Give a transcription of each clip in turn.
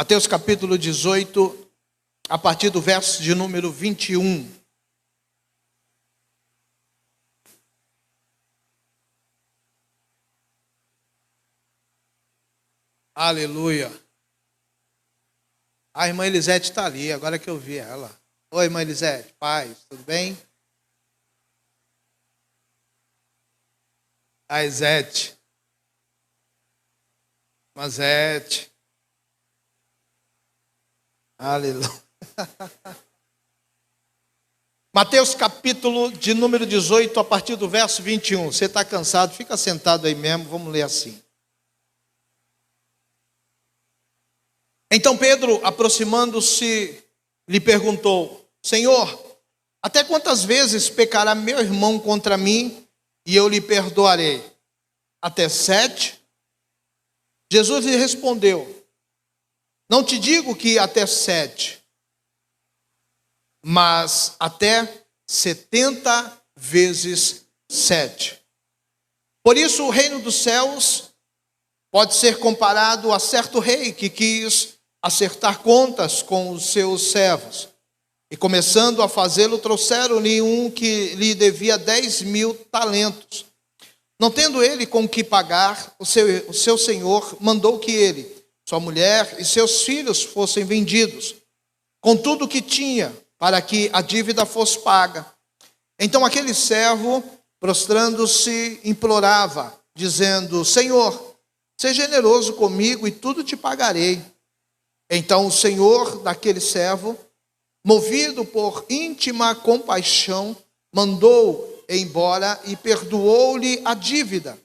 Mateus capítulo 18, a partir do verso de número 21. Aleluia. A irmã Elisete está ali, agora que eu vi ela. Oi, irmã Elisete, paz, tudo bem? A Izete. Mazete. Aleluia. Mateus capítulo de número 18, a partir do verso 21. Você está cansado? Fica sentado aí mesmo, vamos ler assim. Então Pedro, aproximando-se, lhe perguntou: Senhor, até quantas vezes pecará meu irmão contra mim e eu lhe perdoarei? Até 7? Jesus lhe respondeu: Não te digo que até 7, mas até 70 vezes 7. Por isso o reino dos céus pode ser comparado a certo rei que quis acertar contas com os seus servos. E começando a fazê-lo, trouxeram-lhe um que lhe devia 10.000 talentos. Não tendo ele com que pagar, o seu senhor mandou que ele, sua mulher e seus filhos fossem vendidos, com tudo o que tinha, para que a dívida fosse paga. Então aquele servo, prostrando-se, implorava, dizendo: Senhor, seja generoso comigo e tudo te pagarei. Então o senhor daquele servo, movido por íntima compaixão, mandou embora e perdoou-lhe a dívida.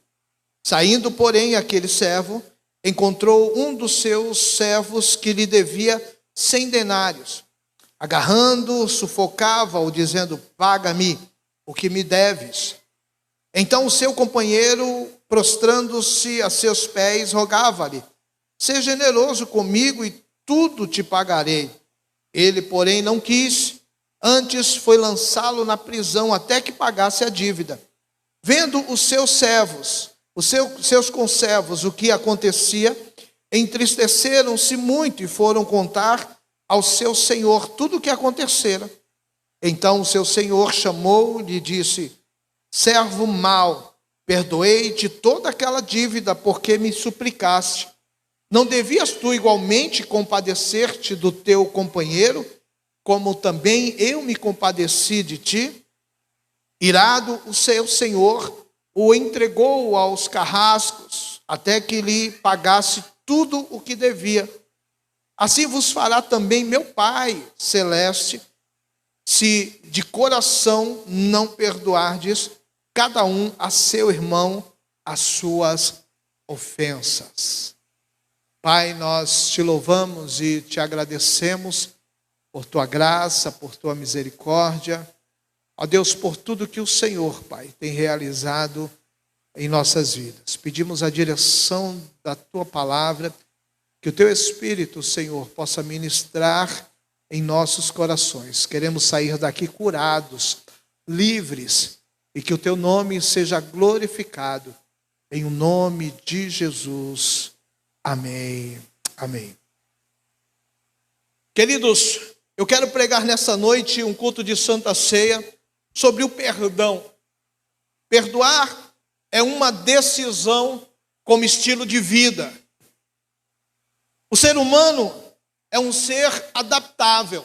Saindo, porém, aquele servo encontrou um dos seus servos que lhe devia 100 denários. Agarrando, sufocava-o, dizendo: Paga-me o que me deves. Então o seu companheiro, prostrando-se a seus pés, rogava-lhe: Seja generoso comigo e tudo te pagarei. Ele, porém, não quis, antes foi lançá-lo na prisão até que pagasse a dívida. Vendo os seus servos, seus conservos, o que acontecia, entristeceram-se muito e foram contar ao seu senhor tudo o que acontecera. Então o seu senhor chamou-lhe e disse: Servo mau, perdoei-te toda aquela dívida porque me suplicaste. Não devias tu igualmente compadecer-te do teu companheiro, como também eu me compadeci de ti? Irado, o seu senhor o entregou aos carrascos, até que lhe pagasse tudo o que devia. Assim vos fará também meu Pai celeste, se de coração não perdoardes cada um a seu irmão as suas ofensas. Pai, nós te louvamos e te agradecemos por tua graça, por tua misericórdia. Ó Deus, por tudo que o Senhor, Pai, tem realizado em nossas vidas. Pedimos a direção da tua palavra, que o teu Espírito, Senhor, possa ministrar em nossos corações. Queremos sair daqui curados, livres, e que o teu nome seja glorificado. Em o nome de Jesus. Amém. Amém. Queridos, eu quero pregar nessa noite um culto de Santa Ceia sobre o perdão. Perdoar é uma decisão como estilo de vida. O ser humano é um ser adaptável.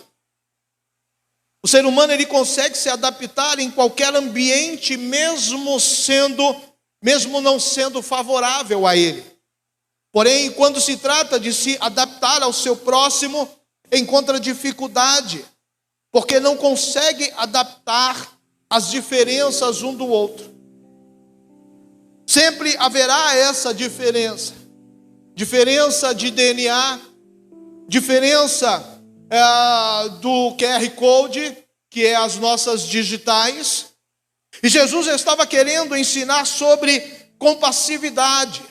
O ser humano ele consegue se adaptar em qualquer ambiente, mesmo não sendo favorável a ele. Porém, quando se trata de se adaptar ao seu próximo, encontra dificuldade, porque não consegue adaptar as diferenças um do outro. Sempre haverá essa diferença. Diferença de DNA, diferença do QR Code, que é as nossas digitais. E Jesus estava querendo ensinar sobre compassividade.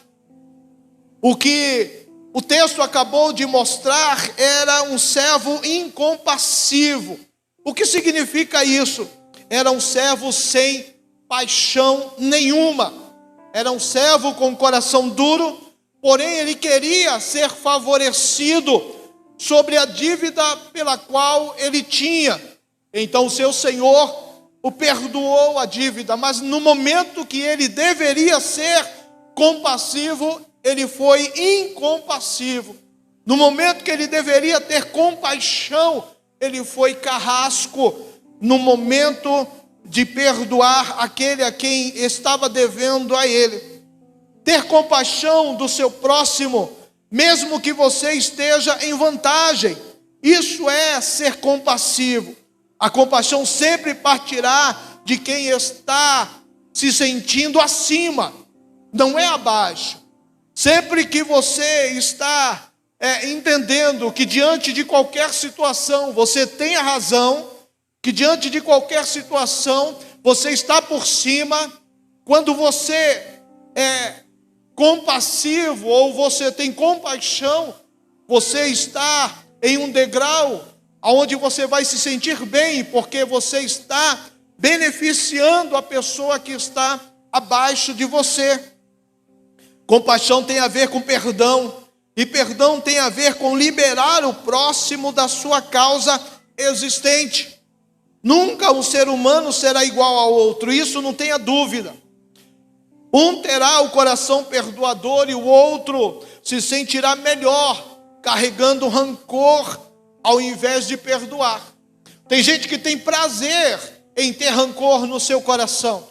O que o texto acabou de mostrar era um servo incompassivo. O que significa isso? Era um servo sem paixão nenhuma. Era um servo com coração duro, porém ele queria ser favorecido sobre a dívida pela qual ele tinha. Então o seu senhor o perdoou a dívida, mas no momento que ele deveria ser compassivo, ele foi incompassivo. No momento que ele deveria ter compaixão, ele foi carrasco. No momento de perdoar aquele a quem estava devendo a ele. Ter compaixão do seu próximo, mesmo que você esteja em vantagem. Isso é ser compassivo. A compaixão sempre partirá de quem está se sentindo acima, não é abaixo. Sempre que você está entendendo que diante de qualquer situação você tem a razão, que diante de qualquer situação você está por cima, quando você é compassivo ou você tem compaixão, você está em um degrau onde você vai se sentir bem, porque você está beneficiando a pessoa que está abaixo de você. Compaixão tem a ver com perdão, e perdão tem a ver com liberar o próximo da sua causa existente. Nunca um ser humano será igual ao outro, isso não tenha dúvida. Um terá o coração perdoador e o outro se sentirá melhor carregando rancor ao invés de perdoar. Tem gente que tem prazer em ter rancor no seu coração.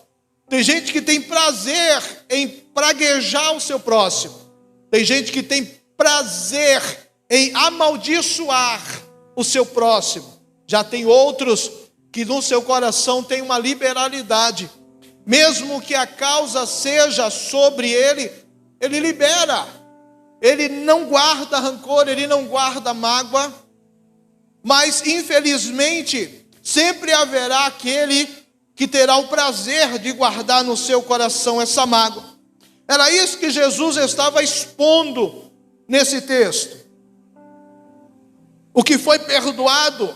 Tem gente que tem prazer em praguejar o seu próximo. Tem gente que tem prazer em amaldiçoar o seu próximo. Já tem outros que no seu coração tem uma liberalidade. Mesmo que a causa seja sobre ele, ele libera. Ele não guarda rancor, ele não guarda mágoa. Mas, infelizmente, sempre haverá aquele que terá o prazer de guardar no seu coração essa mágoa. Era isso que Jesus estava expondo nesse texto. O que foi perdoado,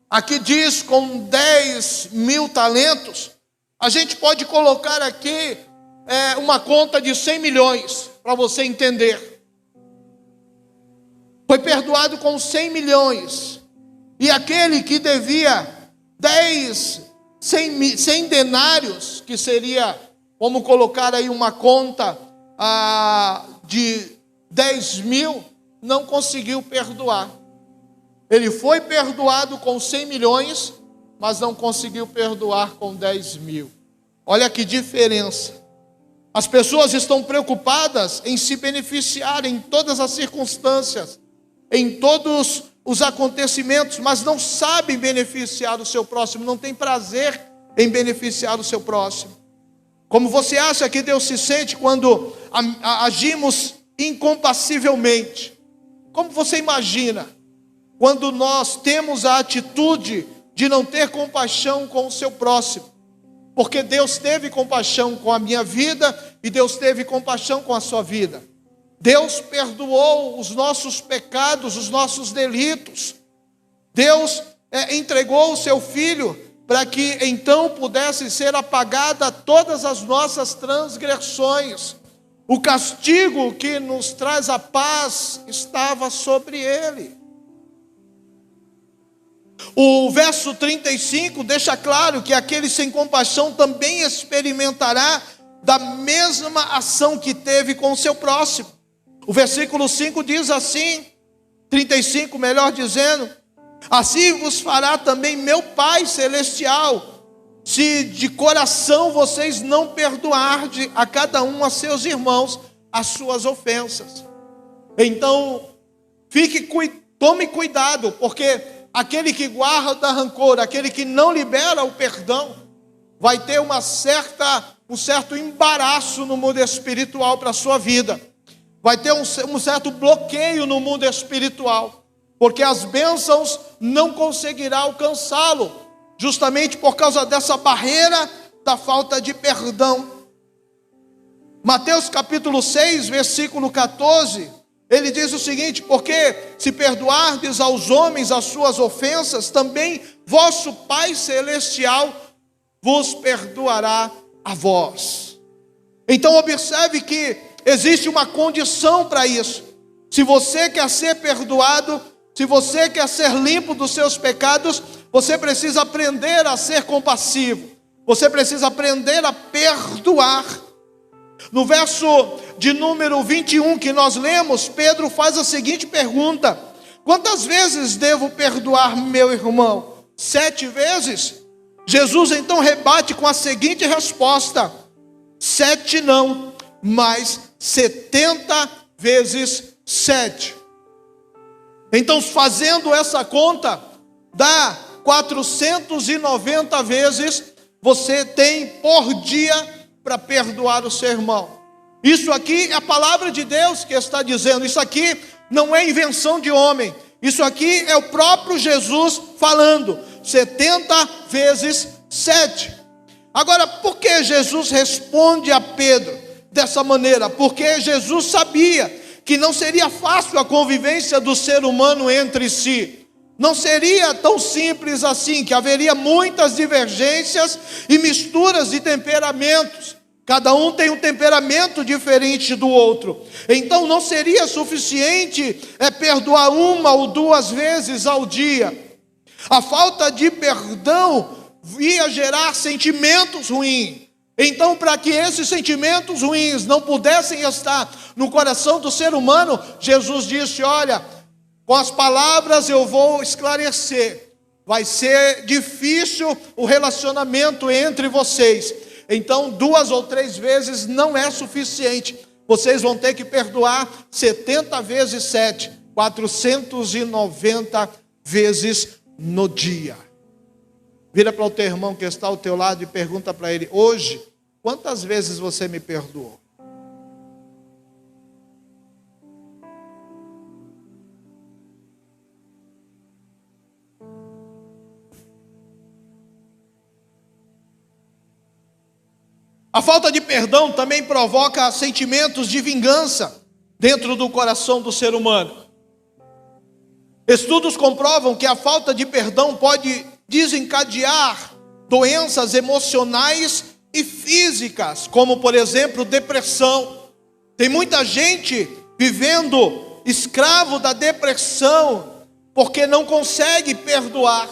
aqui diz com 10.000 talentos, a gente pode colocar aqui uma conta de 100 milhões, para você entender. Foi perdoado com 100 milhões. E aquele que devia 100 denários, que seria, vamos colocar aí uma conta de 10.000, não conseguiu perdoar. Ele foi perdoado com 100 milhões, mas não conseguiu perdoar com 10.000. Olha que diferença. As pessoas estão preocupadas em se beneficiar em todas as circunstâncias, em todos os acontecimentos, mas não sabem beneficiar o seu próximo, não tem prazer em beneficiar o seu próximo. Como você acha que Deus se sente quando agimos incompassivelmente? Como você imagina quando nós temos a atitude de não ter compaixão com o seu próximo? Porque Deus teve compaixão com a minha vida e Deus teve compaixão com a sua vida. Deus perdoou os nossos pecados, os nossos delitos. Deus entregou o seu Filho para que então pudesse ser apagada todas as nossas transgressões. O castigo que nos traz a paz estava sobre ele. O verso 35 deixa claro que aquele sem compaixão também experimentará da mesma ação que teve com o seu próximo. O versículo 5 diz assim, 35 melhor dizendo: assim vos fará também meu Pai Celestial, se de coração vocês não perdoardes a cada um a seus irmãos as suas ofensas. Então, tome cuidado, porque aquele que guarda rancor, aquele que não libera o perdão, vai ter um certo embaraço no mundo espiritual para a sua vida. Vai ter um certo bloqueio no mundo espiritual, porque as bênçãos não conseguirá alcançá-lo, justamente por causa dessa barreira da falta de perdão. Mateus capítulo 6, versículo 14, ele diz o seguinte: porque se perdoardes aos homens as suas ofensas, também vosso Pai Celestial vos perdoará a vós. Então observe que existe uma condição para isso. Se você quer ser perdoado, Se você quer ser limpo dos seus pecados, você precisa aprender a ser compassivo. Você precisa aprender a perdoar. No verso de número 21 que nós lemos, Pedro faz a seguinte pergunta: quantas vezes devo perdoar meu irmão? 7 vezes? Jesus então rebate com a seguinte resposta: 7 não, mas 70 vezes 7. Então, fazendo essa conta, dá 490 vezes você tem por dia para perdoar o seu irmão. Isso aqui é a palavra de Deus que está dizendo. Isso aqui não é invenção de homem. Isso aqui é o próprio Jesus falando. 70 vezes 7. Agora, por que Jesus responde a Pedro dessa maneira? Porque Jesus sabia que não seria fácil a convivência do ser humano entre si. Não seria tão simples assim, que haveria muitas divergências e misturas de temperamentos. Cada um tem um temperamento diferente do outro. Então não seria suficiente perdoar 1 ou 2 vezes ao dia. A falta de perdão ia gerar sentimentos ruins. Então, para que esses sentimentos ruins não pudessem estar no coração do ser humano, Jesus disse: olha, com as palavras eu vou esclarecer. Vai ser difícil o relacionamento entre vocês. Então 2 ou 3 vezes não é suficiente. Vocês vão ter que perdoar 70 vezes 7, 490 vezes no dia. Vira para o teu irmão que está ao teu lado e pergunta para ele: hoje, quantas vezes você me perdoou? A falta de perdão também provoca sentimentos de vingança dentro do coração do ser humano. Estudos comprovam que a falta de perdão pode desencadear doenças emocionais e físicas, como por exemplo depressão. Tem muita gente vivendo escravo da depressão porque não consegue perdoar.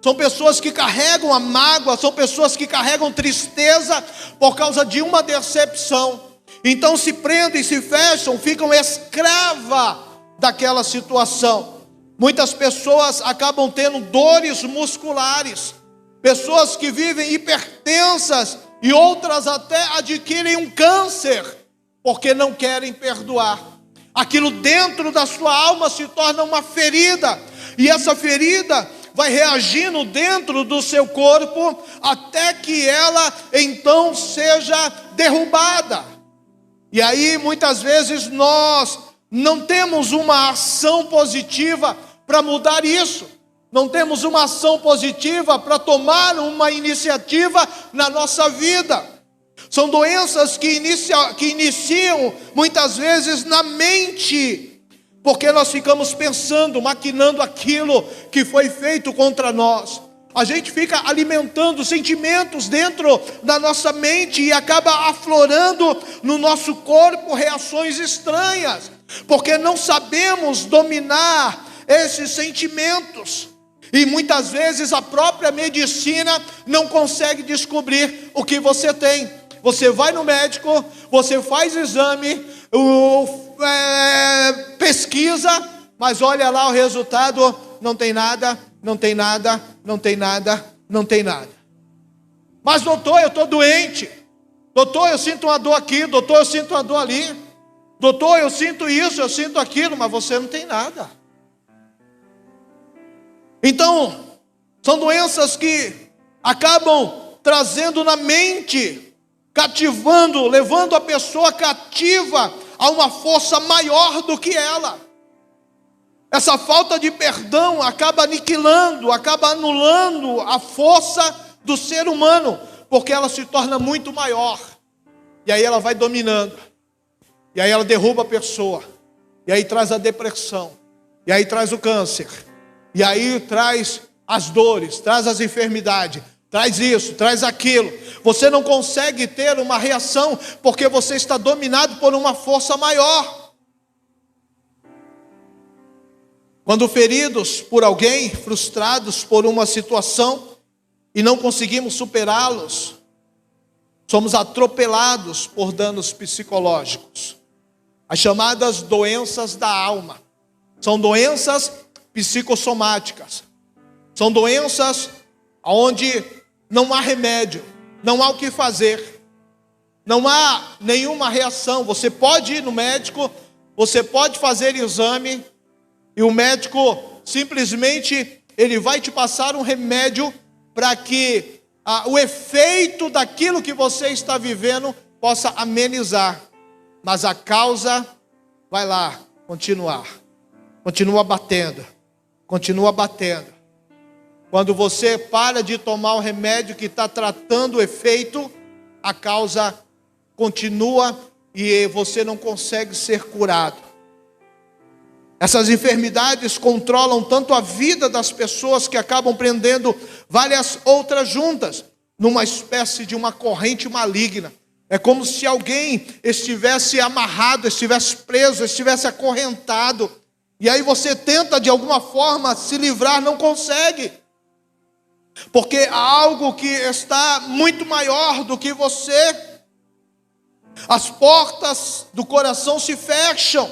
São pessoas que carregam a mágoa, são pessoas que carregam tristeza por causa de uma decepção. Então se prendem, se fecham, ficam escrava daquela situação. Muitas pessoas acabam tendo dores musculares, pessoas que vivem hipertensas e outras até adquirem um câncer, porque não querem perdoar. Aquilo dentro da sua alma se torna uma ferida, e essa ferida vai reagindo dentro do seu corpo, até que ela então seja derrubada. E aí muitas vezes nós não temos uma ação positiva para mudar isso. Não temos uma ação positiva para tomar uma iniciativa na nossa vida. São doenças que iniciam muitas vezes na mente, porque nós ficamos pensando, maquinando aquilo que foi feito contra nós. A gente fica alimentando sentimentos dentro da nossa mente e acaba aflorando no nosso corpo reações estranhas, porque não sabemos dominar esses sentimentos. E muitas vezes a própria medicina não consegue descobrir o que você tem. Você vai no médico, você faz exame, pesquisa, mas olha lá o resultado, não tem nada, não tem nada, não tem nada, não tem nada. Mas doutor, eu estou doente. Doutor, eu sinto uma dor aqui. Doutor, eu sinto uma dor ali. Doutor, eu sinto isso, eu sinto aquilo, mas você não tem nada. Então, são doenças que acabam trazendo na mente, cativando, levando a pessoa cativa a uma força maior do que ela. Essa falta de perdão acaba aniquilando, acaba anulando a força do ser humano, porque ela se torna muito maior. E aí ela vai dominando. E aí ela derruba a pessoa. E aí traz a depressão. E aí traz o câncer. E aí traz as dores, traz as enfermidades. Traz isso, traz aquilo. Você não consegue ter uma reação porque você está dominado por uma força maior. Quando feridos por alguém, frustrados por uma situação e não conseguimos superá-los, somos atropelados por danos psicológicos. As chamadas doenças da alma. São doenças psicossomáticas. São doenças onde não há remédio, não há o que fazer. Não há nenhuma reação. Você pode ir no médico, você pode fazer exame, e o médico simplesmente ele vai te passar um remédio para que o efeito daquilo que você está vivendo possa amenizar. Mas a causa vai lá continuar. Continua batendo. Continua batendo. Quando você para de tomar o remédio que está tratando o efeito, a causa continua e você não consegue ser curado. Essas enfermidades controlam tanto a vida das pessoas que acabam prendendo várias outras juntas, numa espécie de uma corrente maligna. É como se alguém estivesse amarrado, estivesse preso, estivesse acorrentado. E aí você tenta de alguma forma se livrar, não consegue. Porque há algo que está muito maior do que você. As portas do coração se fecham,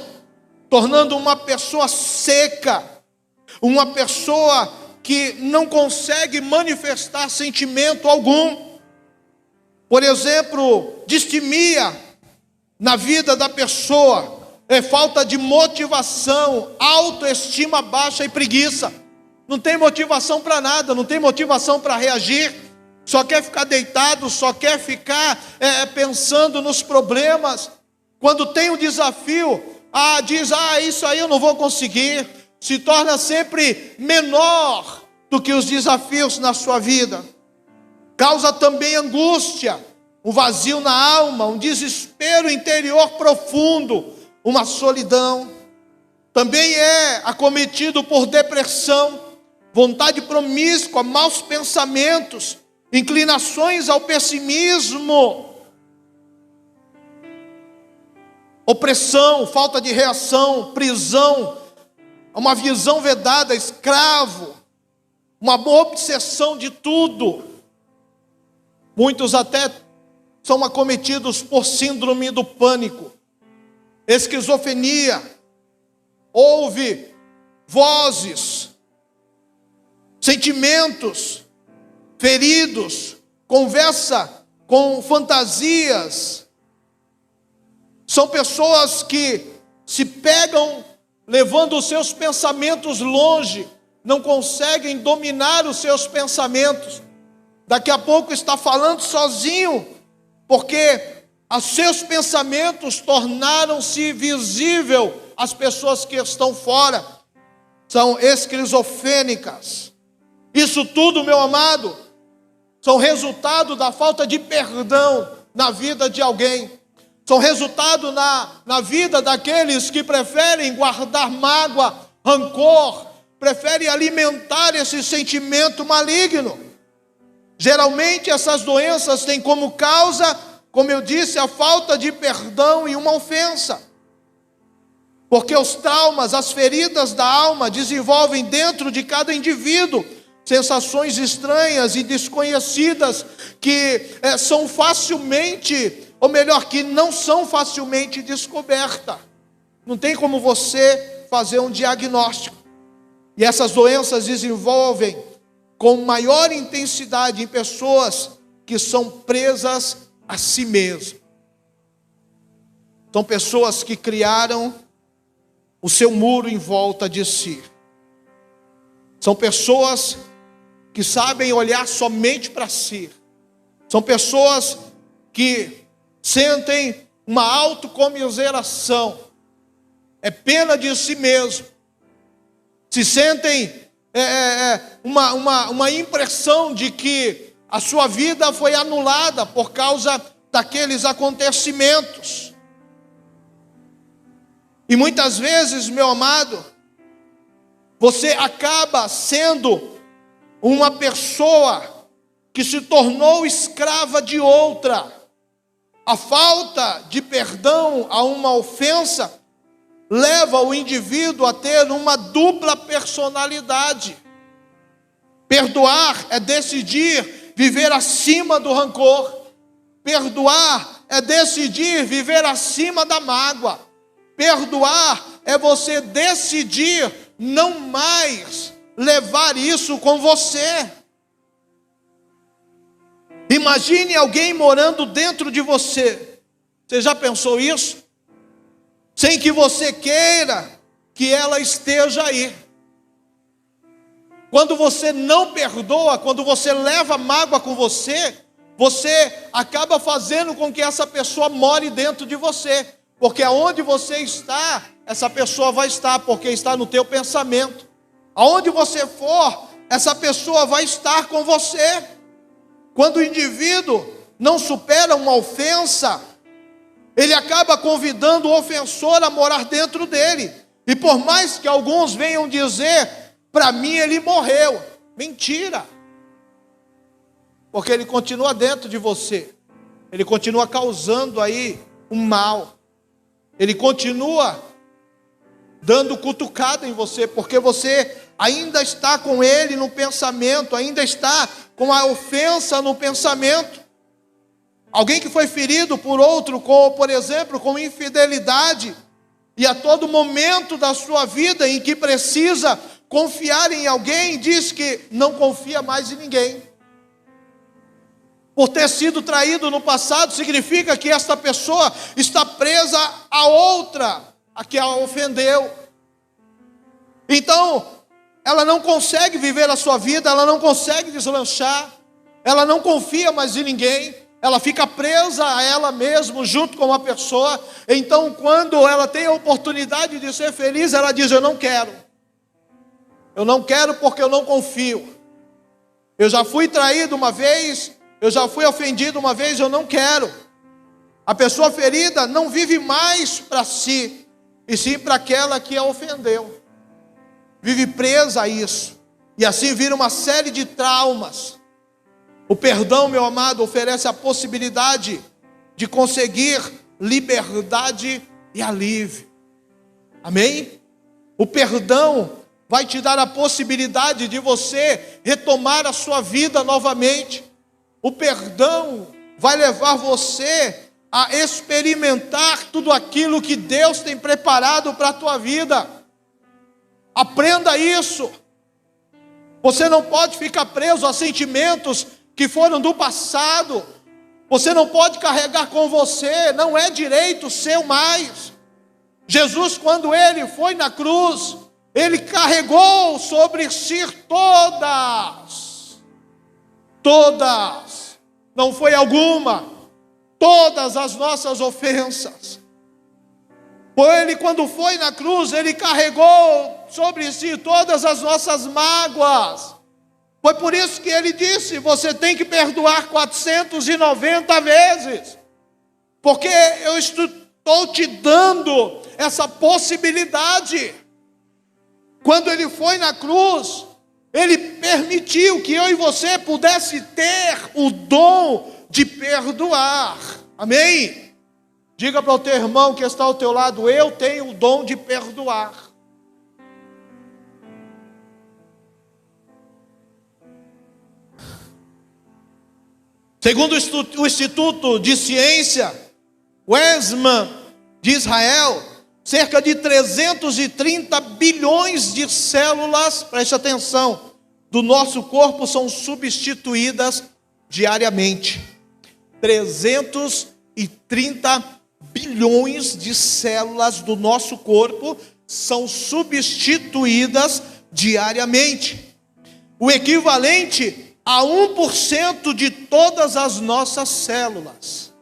tornando uma pessoa seca, uma pessoa que não consegue manifestar sentimento algum. Por exemplo, distimia na vida da pessoa, é falta de motivação, autoestima baixa e preguiça. Não tem motivação para nada, não tem motivação para reagir, só quer ficar deitado, só quer ficar pensando nos problemas. Quando tem um desafio, diz, isso aí eu não vou conseguir. Se torna sempre menor do que os desafios na sua vida. Causa também angústia, um vazio na alma, um desespero interior profundo, uma solidão. Também é acometido por depressão, vontade promíscua, maus pensamentos, inclinações ao pessimismo, opressão, falta de reação, prisão, uma visão vedada, escravo, uma obsessão de tudo. Muitos até são acometidos por síndrome do pânico, esquizofrenia, ouve vozes, sentimentos feridos, conversa com fantasias. São pessoas que se pegam levando os seus pensamentos longe, não conseguem dominar os seus pensamentos. Daqui a pouco está falando sozinho, porque os seus pensamentos tornaram-se visível às pessoas que estão fora. São esquizofrênicas. Isso tudo, meu amado, são resultado da falta de perdão na vida de alguém. São resultado na vida daqueles que preferem guardar mágoa, rancor, preferem alimentar esse sentimento maligno. Geralmente essas doenças têm como causa, como eu disse, a falta de perdão e uma ofensa. Porque os traumas, as feridas da alma desenvolvem dentro de cada indivíduo sensações estranhas e desconhecidas que são facilmente, ou melhor, que não são facilmente descobertas. Não tem como você fazer um diagnóstico. E essas doenças desenvolvem com maior intensidade em pessoas que são presas a si mesmas. São pessoas que criaram o seu muro em volta de si. São pessoas que sabem olhar somente para si. São pessoas que sentem uma autocomiseração. É pena de si mesmo. Se sentem uma impressão de que a sua vida foi anulada por causa daqueles acontecimentos. E muitas vezes, meu amado, você acaba sendo uma pessoa que se tornou escrava de outra. A falta de perdão a uma ofensa leva o indivíduo a ter uma dupla personalidade. Perdoar é decidir viver acima do rancor. Perdoar é decidir viver acima da mágoa. Perdoar é você decidir não mais levar isso com você. Imagine alguém morando dentro de você. Você já pensou isso? Sem que você queira que ela esteja aí. Quando você não perdoa, quando você leva mágoa com você, você acaba fazendo com que essa pessoa more dentro de você. Porque aonde você está, essa pessoa vai estar, porque está no teu pensamento. Aonde você for, essa pessoa vai estar com você. Quando o indivíduo não supera uma ofensa, ele acaba convidando o ofensor a morar dentro dele. E por mais que alguns venham dizer, para mim ele morreu. Mentira. Porque ele continua dentro de você. Ele continua causando aí um mal. Ele continua dando cutucada em você, porque você ainda está com ele no pensamento, ainda está com a ofensa no pensamento. Alguém que foi ferido por outro, por exemplo, com infidelidade, e a todo momento da sua vida em que precisa confiar em alguém, diz que não confia mais em ninguém. Por ter sido traído no passado, significa que esta pessoa está presa a outra, a que a ofendeu. Então, ela não consegue viver a sua vida, ela não consegue deslanchar, ela não confia mais em ninguém, ela fica presa a ela mesma, junto com uma pessoa. Então, quando ela tem a oportunidade de ser feliz, ela diz, eu não quero porque eu não confio. Eu já fui traído uma vez, eu já fui ofendido uma vez, eu não quero. A pessoa ferida não vive mais para si, e sim para aquela que a ofendeu. Vive presa a isso, e assim vira uma série de traumas. O perdão, meu amado, oferece a possibilidade de conseguir liberdade e alívio. Amém? O perdão vai te dar a possibilidade de você retomar a sua vida novamente. O perdão vai levar você a experimentar tudo aquilo que Deus tem preparado para a tua vida. Aprenda isso. Você não pode ficar preso a sentimentos que foram do passado. Você não pode carregar com você, não é direito seu mais. Jesus, quando ele foi na cruz, ele carregou sobre si todas, não foi alguma, todas as nossas ofensas. Ele, quando foi na cruz, ele carregou sobre si todas as nossas mágoas. Foi por isso que ele disse, você tem que perdoar 490 vezes. Porque eu estou te dando essa possibilidade. Quando ele foi na cruz, ele permitiu que eu e você pudesse ter o dom de perdoar. Amém? Diga para o teu irmão que está ao teu lado, eu tenho o dom de perdoar. Segundo o Instituto de Ciência Weizmann de Israel, cerca de 330 bilhões de células, preste atenção, do nosso corpo são substituídas diariamente. 330 bilhões de células do nosso corpo são substituídas diariamente. O equivalente a 1% de todas as nossas células.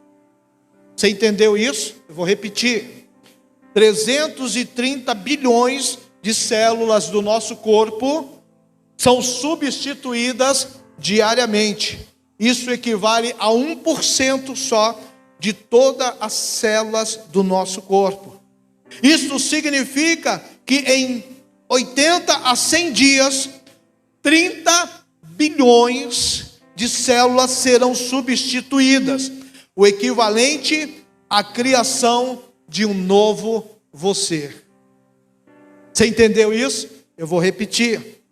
Você entendeu isso? Eu vou repetir. 330 bilhões de células do nosso corpo são substituídas diariamente. Isso equivale a 1% só de todas as células do nosso corpo. Isso significa que em 80 a 100 dias, 30 bilhões de células serão substituídas, o equivalente à criação de um novo você. Você entendeu isso? Eu vou repetir.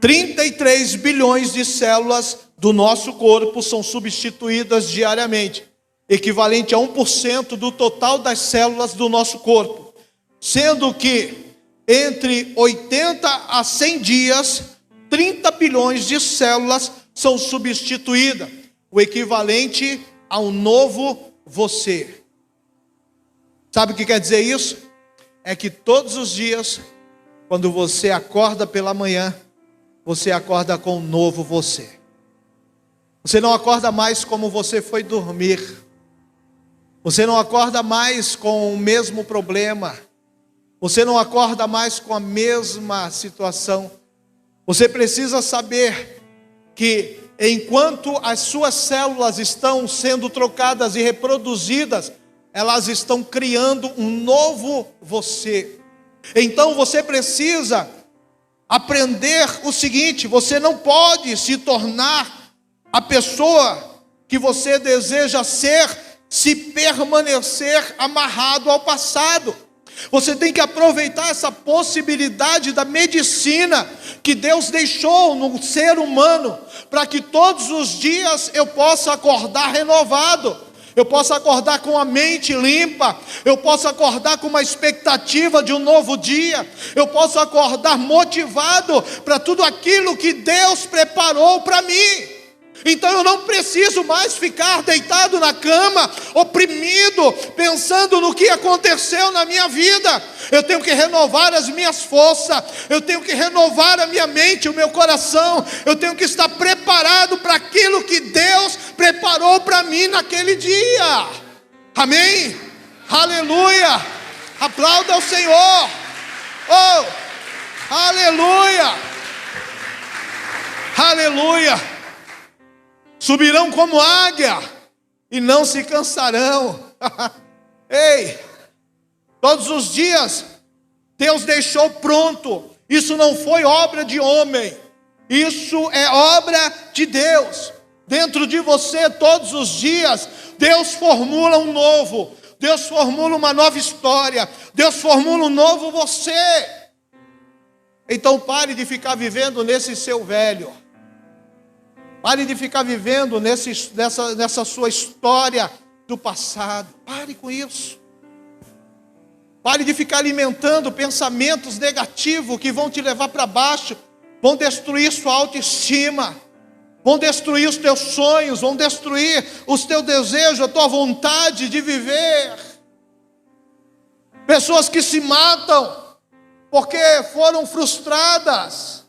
33 bilhões de células do nosso corpo são substituídas diariamente, equivalente a 1% do total das células do nosso corpo, sendo que entre 80 a 100 dias, 30 bilhões de células são substituídas, o equivalente a um novo você. Sabe o que quer dizer isso? É que todos os dias, quando você acorda pela manhã, você acorda com um novo você. Você não acorda mais como você foi dormir. Você não acorda mais com o mesmo problema. Você não acorda mais com a mesma situação. Você precisa saber que enquanto as suas células estão sendo trocadas e reproduzidas, elas estão criando um novo você. Então você precisa aprender o seguinte: você não pode se tornar a pessoa que você deseja ser se permanecer amarrado ao passado. Você tem que aproveitar essa possibilidade da medicina que Deus deixou no ser humano, para que todos os dias eu possa acordar renovado, eu possa acordar com a mente limpa, eu possa acordar com uma expectativa de um novo dia, eu posso acordar motivado para tudo aquilo que Deus preparou para mim. Então eu não preciso mais ficar deitado na cama, oprimido, pensando no que aconteceu na minha vida. Eu tenho que renovar as minhas forças, eu tenho que renovar a minha mente, o meu coração. Eu tenho que estar preparado para aquilo que Deus preparou para mim naquele dia. Amém? Aleluia! Aplauda ao Senhor! Oh! Aleluia! Aleluia! Subirão como águia e não se cansarão. Ei, todos os dias Deus deixou pronto. Isso não foi obra de homem, isso é obra de Deus. Dentro de você, todos os dias, Deus formula um novo, Deus formula uma nova história, Deus formula um novo você. Então pare de ficar vivendo nesse seu velho. Pare de ficar vivendo nessa sua história do passado. Pare com isso. Pare de ficar alimentando pensamentos negativos que vão te levar para baixo, vão destruir sua autoestima, vão destruir os teus sonhos, vão destruir os teus desejos, a tua vontade de viver. Pessoas que se matam porque foram frustradas.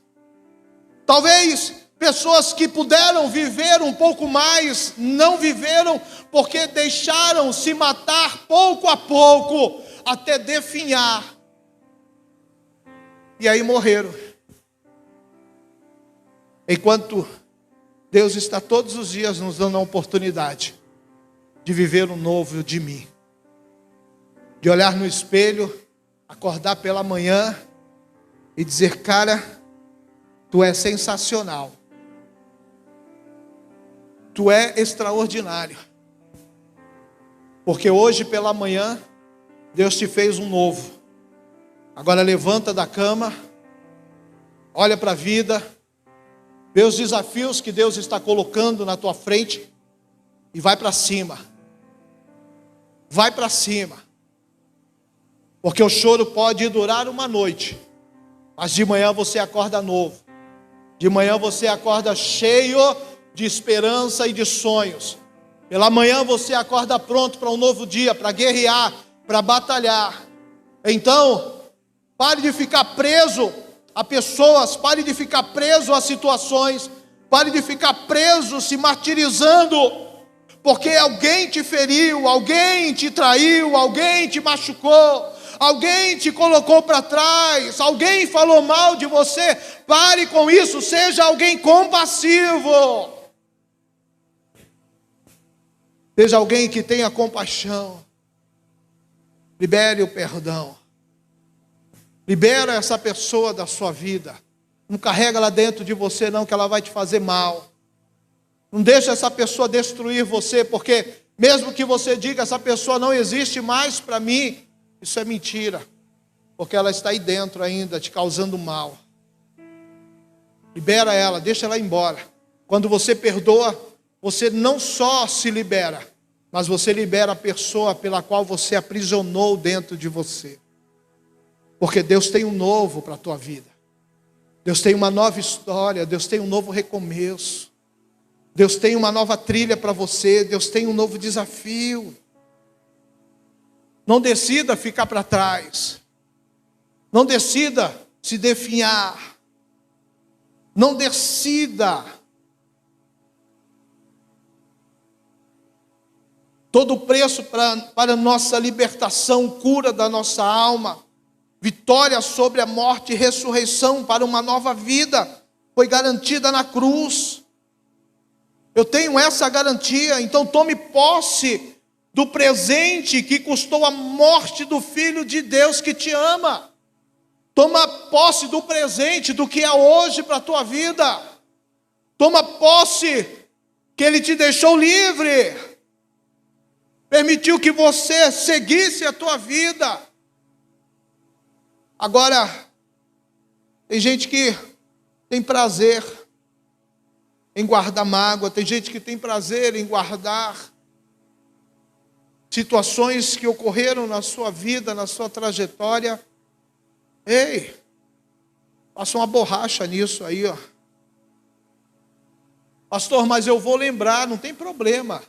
Talvez pessoas que puderam viver um pouco mais, não viveram porque deixaram se matar pouco a pouco, até definhar. E aí morreram. Enquanto Deus está todos os dias nos dando a oportunidade de viver um novo de mim. De olhar no espelho, acordar pela manhã e dizer: cara, tu és sensacional. Tu é extraordinário. Porque hoje pela manhã, Deus te fez um novo. Agora levanta da cama, olha para a vida, vê os desafios que Deus está colocando na tua frente e vai para cima. Vai para cima. Porque o choro pode durar uma noite, mas de manhã você acorda novo. De manhã você acorda cheio de esperança e de sonhos. Pela manhã você acorda pronto para um novo dia, para guerrear, para batalhar. Então, pare de ficar preso a pessoas, pare de ficar preso a situações, pare de ficar preso se martirizando, porque alguém te feriu, alguém te traiu, alguém te machucou, alguém te colocou para trás, alguém falou mal de você. Pare com isso, seja alguém compassivo. Seja alguém que tenha compaixão. Libere o perdão. Libera essa pessoa da sua vida. Não carrega ela dentro de você não, que ela vai te fazer mal. Não deixa essa pessoa destruir você, porque mesmo que você diga: essa pessoa não existe mais para mim, isso é mentira. porque ela está aí dentro ainda, te causando mal. Libera ela, deixa ela ir embora. Quando você perdoa, você não só se libera, mas você libera a pessoa pela qual você aprisionou dentro de você. Porque Deus tem um novo para a tua vida. Deus tem uma nova história, Deus tem um novo recomeço. Deus tem uma nova trilha para você, Deus tem um novo desafio. Não decida ficar para trás. Não decida se definhar. Não decida. Todo o preço para nossa libertação, cura da nossa alma, vitória sobre a morte e ressurreição para uma nova vida, foi garantida na cruz. Eu tenho essa garantia, então tome posse do presente que custou a morte do Filho de Deus que te ama. Toma posse do presente, do que é hoje para a tua vida. Toma posse que Ele te deixou livre. Permitiu que você seguisse a tua vida. Agora, tem gente que tem prazer em guardar mágoa, tem gente que tem prazer em guardar situações que ocorreram na sua vida, na sua trajetória. Ei, passa uma borracha nisso aí, ó. Pastor, mas eu vou lembrar, não tem problema.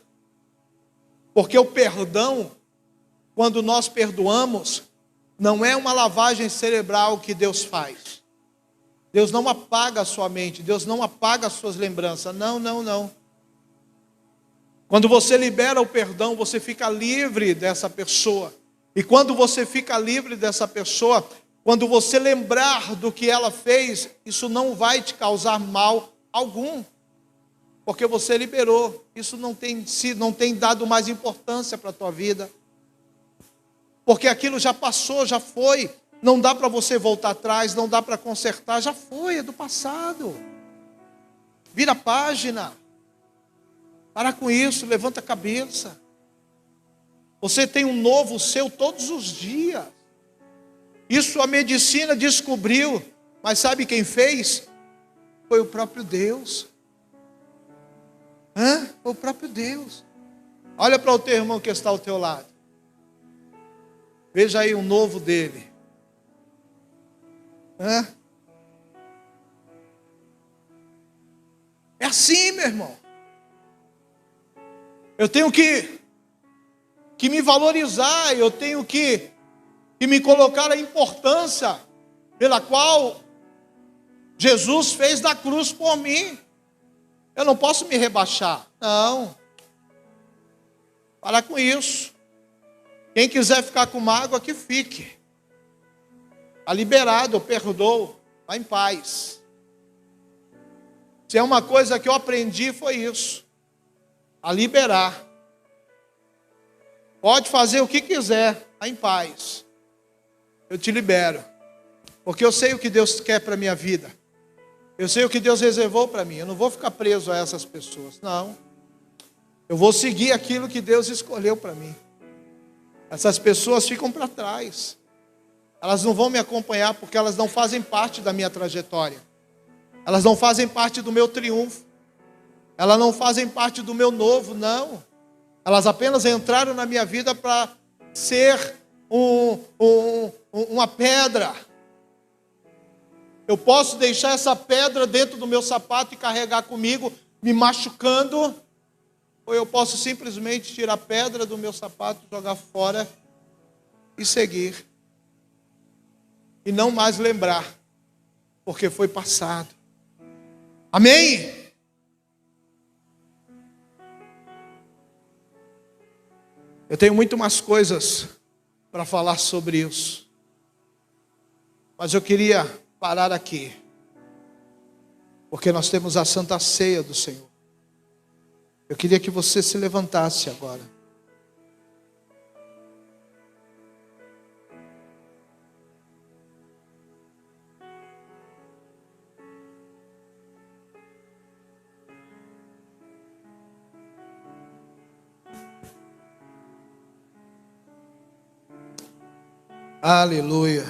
Porque o perdão, quando nós perdoamos, não é uma lavagem cerebral que Deus faz. Deus não apaga a sua mente, Deus não apaga as suas lembranças. Não, não, não. Quando você libera o perdão, você fica livre dessa pessoa. E quando você fica livre dessa pessoa, quando você lembrar do que ela fez, isso não vai te causar mal algum. Porque você liberou. Isso não tem dado mais importância para a tua vida. Porque aquilo já passou, já foi. Não dá para você voltar atrás, não dá para consertar. Já foi, é do passado. Vira a página. Para com isso, levanta a cabeça. Você tem um novo seu todos os dias. Isso a medicina descobriu. Mas sabe quem fez? Foi o próprio Deus. Foi o próprio Deus. Olha para o teu irmão que está ao teu lado. Veja aí um novo dele. É assim, meu irmão. Eu tenho que me valorizar, eu tenho que me colocar a importância pela qual Jesus fez na cruz por mim. Eu não posso me rebaixar. Não. Para com isso. Quem quiser ficar com mágoa, que fique. Está liberado, eu perdoo. Vá em paz. Se é uma coisa que eu aprendi, foi isso. A liberar. Pode fazer o que quiser. Vá em paz. Eu te libero. Porque eu sei o que Deus quer para a minha vida. Eu sei o que Deus reservou para mim. Eu não vou ficar preso a essas pessoas. Não. Eu vou seguir aquilo que Deus escolheu para mim. Essas pessoas ficam para trás. Elas não vão me acompanhar porque elas não fazem parte da minha trajetória. Elas não fazem parte do meu triunfo. Elas não fazem parte do meu novo, não. Elas apenas entraram na minha vida para ser uma pedra. Eu posso deixar essa pedra dentro do meu sapato e carregar comigo, me machucando, ou eu posso simplesmente tirar a pedra do meu sapato, jogar fora e seguir. E não mais lembrar, porque foi passado. Amém? Eu tenho muito mais coisas para falar sobre isso. Mas eu queria parar aqui, porque nós temos a Santa Ceia do Senhor. Eu queria que você se levantasse agora. Aleluia.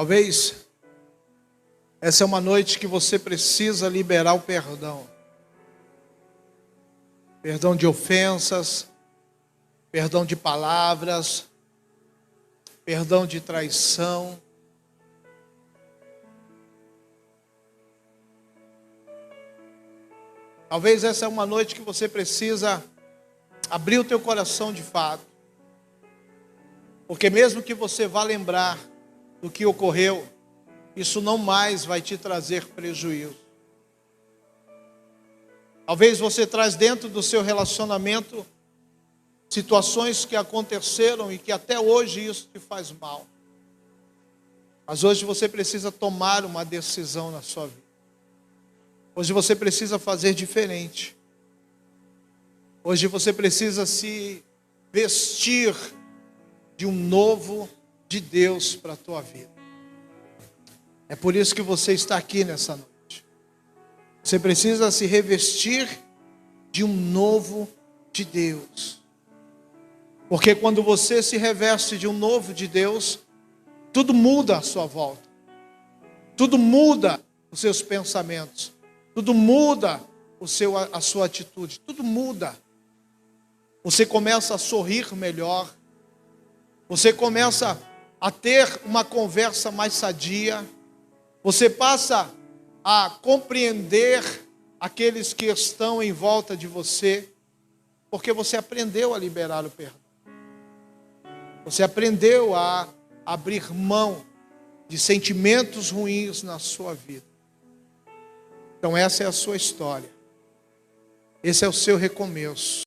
Talvez essa é uma noite que você precisa liberar o perdão. Perdão de ofensas, perdão de palavras, perdão de traição. Talvez essa é uma noite que você precisa abrir o teu coração de fato. Porque mesmo que você vá lembrar do que ocorreu, isso não mais vai te trazer prejuízo. Talvez você traz dentro do seu relacionamento situações que aconteceram e que até hoje isso te faz mal. Mas hoje você precisa tomar uma decisão na sua vida. Hoje você precisa fazer diferente. Hoje você precisa se vestir de um novo de Deus para a tua vida. É por isso que você está aqui nessa noite. Você precisa se revestir de um novo de Deus. Porque quando você se reveste de um novo de Deus, tudo muda à sua volta. Tudo muda os seus pensamentos. Tudo muda a sua atitude. Tudo muda. Você começa a sorrir melhor. Você começa a ter uma conversa mais sadia. Você passa a compreender aqueles que estão em volta de você, porque você aprendeu a liberar o perdão. Você aprendeu a abrir mão de sentimentos ruins na sua vida. Então essa é a sua história. Esse é o seu recomeço.